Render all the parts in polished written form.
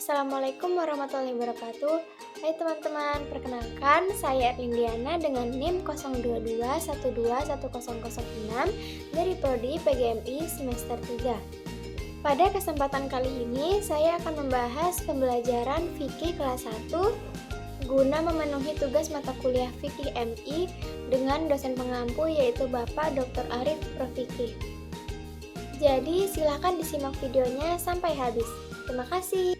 Assalamualaikum warahmatullahi wabarakatuh. Hai teman-teman, perkenalkan saya Erlindiana dengan NIM 0221210006 dari Prodi PGMI semester 3. Pada kesempatan kali ini, saya akan membahas pembelajaran fikih kelas 1 guna memenuhi tugas mata kuliah fikih MI dengan dosen pengampu yaitu Bapak Dr. Arif Profikih. Jadi, silakan disimak videonya sampai habis. Terima kasih.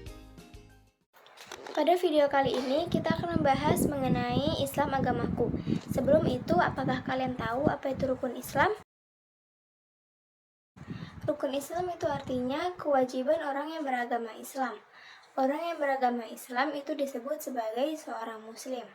Pada video kali ini, kita akan membahas mengenai Islam agamaku. Sebelum itu, apakah kalian tahu apa itu rukun Islam? Rukun Islam itu artinya kewajiban orang yang beragama Islam. Orang yang beragama Islam itu disebut sebagai seorang Muslim.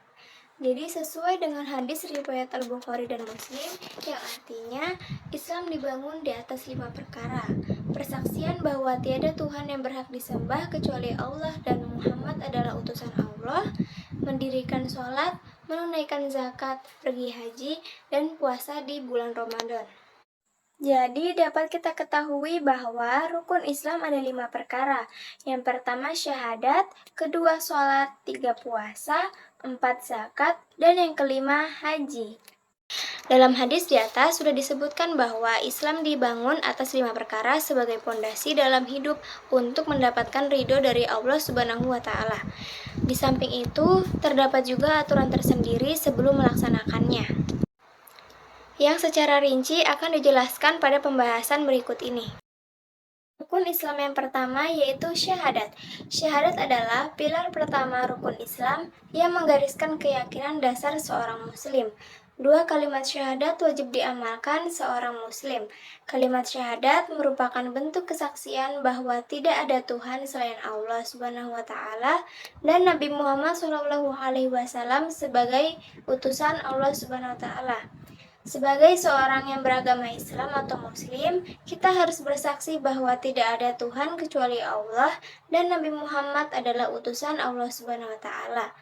Jadi sesuai dengan hadis riwayat Al-Bukhari dan Muslim yang artinya Islam dibangun di atas 5 perkara. Persaksian bahwa tiada Tuhan yang berhak disembah kecuali Allah dan Muhammad adalah utusan Allah, mendirikan sholat, menunaikan zakat, pergi haji, dan puasa di bulan Ramadan. Jadi dapat kita ketahui bahwa rukun Islam ada 5 perkara. Yang pertama syahadat, kedua sholat, 3 puasa, 4 zakat, dan yang kelima haji. Dalam hadis di atas sudah disebutkan bahwa Islam dibangun atas 5 perkara sebagai pondasi dalam hidup untuk mendapatkan ridho dari Allah Subhanahu wa Ta'ala. Di samping itu, terdapat juga aturan tersendiri sebelum melaksanakannya, yang secara rinci akan dijelaskan pada pembahasan berikut ini. Rukun Islam yang pertama yaitu syahadat. Syahadat adalah pilar pertama rukun Islam yang menggariskan keyakinan dasar seorang muslim. 2 kalimat syahadat wajib diamalkan seorang muslim. Kalimat syahadat merupakan bentuk kesaksian bahwa tidak ada Tuhan selain Allah Subhanahu wa Ta'ala dan Nabi Muhammad SAW sebagai utusan Allah Subhanahu wa Ta'ala. Sebagai seorang yang beragama Islam atau Muslim, kita harus bersaksi bahwa tidak ada Tuhan kecuali Allah dan Nabi Muhammad adalah utusan Allah Subhanahu wa Ta'ala.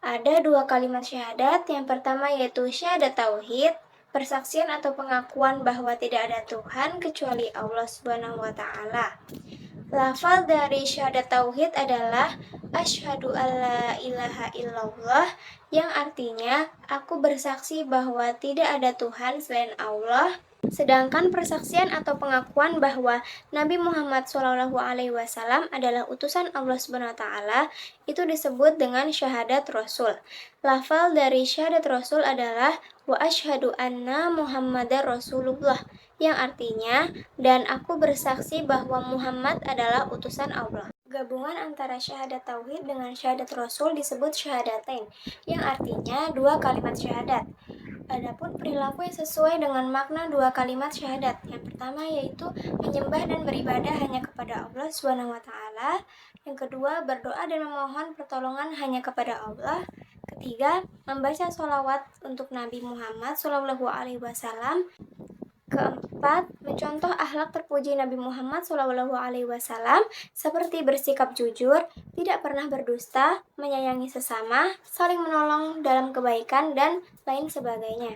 Ada 2 kalimat syahadat, yang pertama yaitu syahadat tauhid, persaksian atau pengakuan bahwa tidak ada Tuhan kecuali Allah Subhanahu wa Ta'ala. Lafal dari syahadat tauhid adalah asyhadu alla ilaha illallah, yang artinya aku bersaksi bahwa tidak ada Tuhan selain Allah. Sedangkan persaksian atau pengakuan bahwa Nabi Muhammad SAW adalah utusan Allah Subhanahu wa Ta'ala itu disebut dengan syahadat Rasul. Lafal dari syahadat Rasul adalah wa asyhadu anna Muhammadar Rasulullah, yang artinya dan aku bersaksi bahwa Muhammad adalah utusan Allah. Gabungan antara syahadat tauhid dengan syahadat Rasul disebut syahadatain, yang artinya 2 kalimat syahadat. Adapun perilaku yang sesuai dengan makna 2 kalimat syahadat. Yang pertama yaitu menyembah dan beribadah hanya kepada Allah Subhanahu wa Ta'ala. Yang kedua, berdoa dan memohon pertolongan hanya kepada Allah. Ketiga, membaca sholawat untuk Nabi Muhammad SAW. Keempat, mencontoh akhlak terpuji Nabi Muhammad SAW seperti bersikap jujur, tidak pernah berdusta, menyayangi sesama, saling menolong dalam kebaikan, dan lain sebagainya.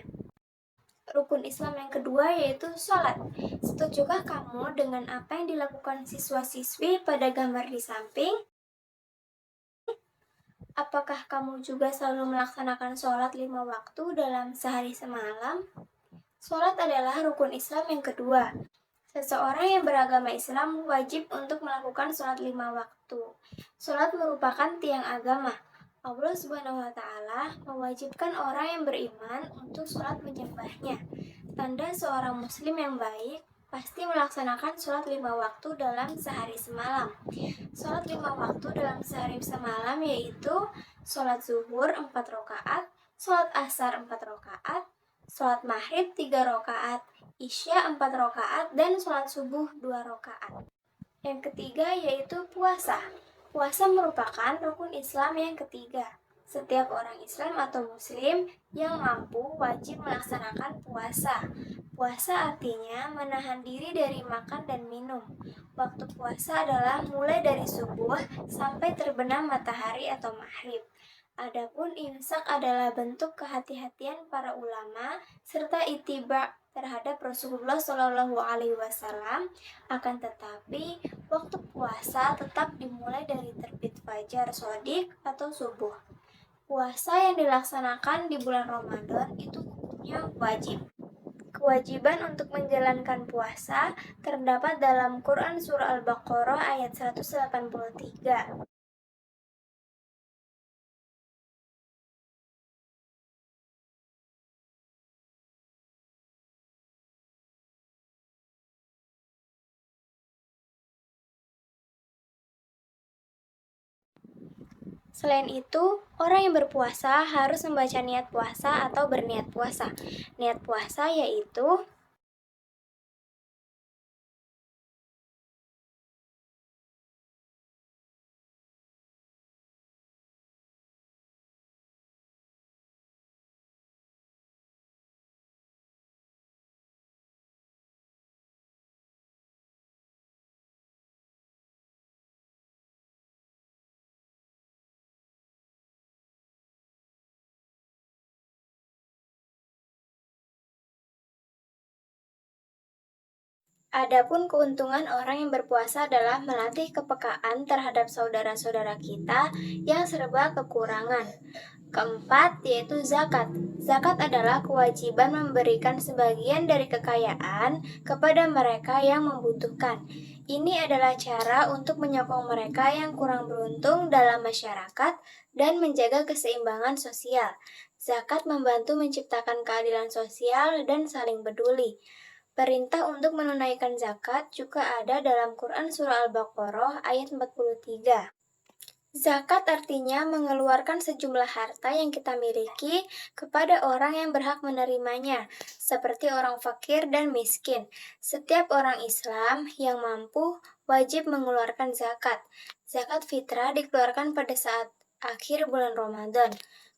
Rukun Islam yang kedua yaitu sholat. Setujukah kamu dengan apa yang dilakukan siswa-siswi pada gambar di samping? Apakah kamu juga selalu melaksanakan sholat 5 waktu dalam sehari semalam? Sholat adalah rukun Islam yang kedua. Seseorang yang beragama Islam wajib untuk melakukan sholat 5 waktu. Sholat merupakan tiang agama. Allah Subhanahu wa Ta'ala mewajibkan orang yang beriman untuk sholat menyembahnya. Tanda seorang muslim yang baik pasti melaksanakan sholat 5 waktu dalam sehari semalam. Sholat 5 waktu dalam sehari semalam yaitu sholat zuhur 4 rakaat, sholat asar 4 rakaat, sholat maghrib 3 rakaat, isya 4 rakaat, dan sholat subuh 2 rakaat. Yang ketiga yaitu puasa. Puasa merupakan rukun Islam yang ketiga. Setiap orang Islam atau Muslim yang mampu wajib melaksanakan puasa. Puasa artinya menahan diri dari makan dan minum. Waktu puasa adalah mulai dari subuh sampai terbenam matahari atau maghrib. Adapun imsak adalah bentuk kehati-hatian para ulama serta ittiba terhadap Rasulullah Shallallahu Alaihi Wasallam. Akan tetapi, waktu puasa tetap dimulai dari terbit fajar shodiq atau subuh. Puasa yang dilaksanakan di bulan Ramadan itu hukumnya wajib. Kewajiban untuk menjalankan puasa terdapat dalam Quran Surah Al-Baqarah ayat 183. Selain itu, orang yang berpuasa harus membaca niat puasa atau berniat puasa. Niat puasa yaitu adapun keuntungan orang yang berpuasa adalah melatih kepekaan terhadap saudara-saudara kita yang serba kekurangan. Keempat, yaitu zakat. Zakat adalah kewajiban memberikan sebagian dari kekayaan kepada mereka yang membutuhkan. Ini adalah cara untuk menyokong mereka yang kurang beruntung dalam masyarakat dan menjaga keseimbangan sosial. Zakat membantu menciptakan keadilan sosial dan saling peduli. Perintah untuk menunaikan zakat juga ada dalam Quran Surah Al-Baqarah ayat 43. Zakat artinya mengeluarkan sejumlah harta yang kita miliki kepada orang yang berhak menerimanya, seperti orang fakir dan miskin. Setiap orang Islam yang mampu wajib mengeluarkan zakat. Zakat fitrah dikeluarkan pada saat akhir bulan Ramadan.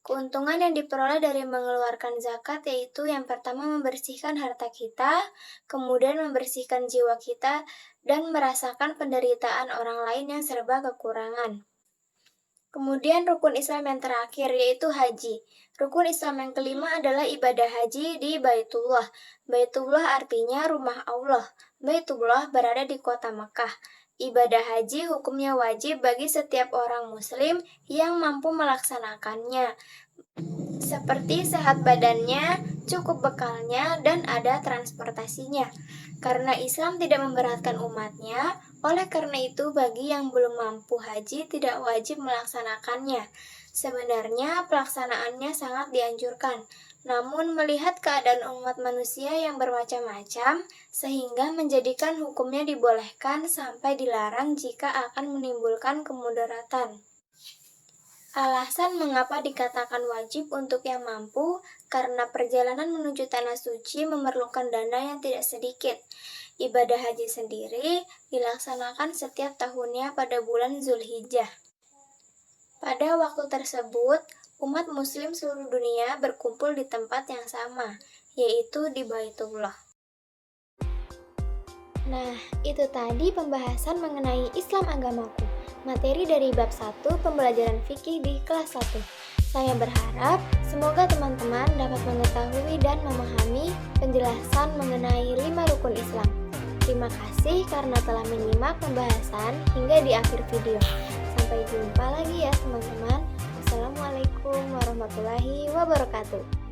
Keuntungan yang diperoleh dari mengeluarkan zakat yaitu yang pertama membersihkan harta kita, kemudian membersihkan jiwa kita, dan merasakan penderitaan orang lain yang serba kekurangan. Kemudian rukun Islam yang terakhir yaitu haji. Rukun Islam yang kelima adalah ibadah haji di Baitullah. Baitullah artinya rumah Allah. Baitullah berada di kota Mekah. Ibadah haji hukumnya wajib bagi setiap orang muslim yang mampu melaksanakannya, seperti sehat badannya, cukup bekalnya, dan ada transportasinya. Karena Islam tidak memberatkan umatnya, oleh karena itu bagi yang belum mampu haji tidak wajib melaksanakannya. Sebenarnya pelaksanaannya sangat dianjurkan, namun melihat keadaan umat manusia yang bermacam-macam, sehingga menjadikan hukumnya dibolehkan sampai dilarang jika akan menimbulkan kemudaratan. Alasan mengapa dikatakan wajib untuk yang mampu, karena perjalanan menuju Tanah Suci memerlukan dana yang tidak sedikit. Ibadah haji sendiri dilaksanakan setiap tahunnya pada bulan Zulhijjah. Pada waktu tersebut, umat muslim seluruh dunia berkumpul di tempat yang sama, yaitu di Baitullah. Nah, itu tadi pembahasan mengenai Islam agamaku. Materi dari bab 1 pembelajaran fikih di kelas 1. Saya berharap semoga teman-teman dapat mengetahui dan memahami penjelasan mengenai 5 rukun Islam. Terima kasih karena telah menyimak pembahasan hingga di akhir video. Sampai jumpa lagi ya teman-teman. Wassalamualaikum warahmatullahi wabarakatuh.